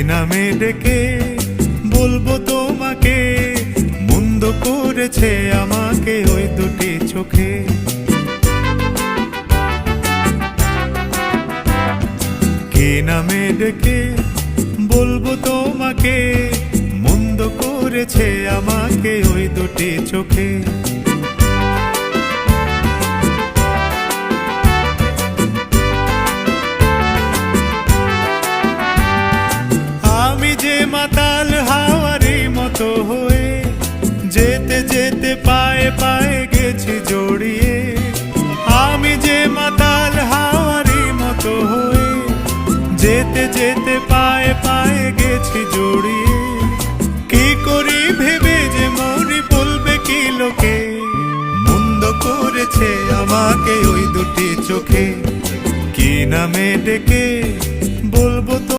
নামে ডেকে বলবো তোমাকে, মন্দ করেছে আমাকে ওই দুটি চোখে। কে নামে ডেকে বলবো তোমাকে, মন্দ করেছে আমাকে ওই দুটি চোখে। আমি যে মাতাল হাওয়ারি মতো হয়ে যেতে যেতে পায়ে পায়ে গেছি জড়িয়ে। আমি যে মাতাল হাওয়ারি মতো হয়ে যেতে যেতে পায়ে পায়ে গেছি জড়িয়ে। কি করি ভেবে যে মরি, বলবে কি লোকে, মন্দ করেছে আমাকে ওই দুটি চোখে। কি নামে ডেকে বলবো তো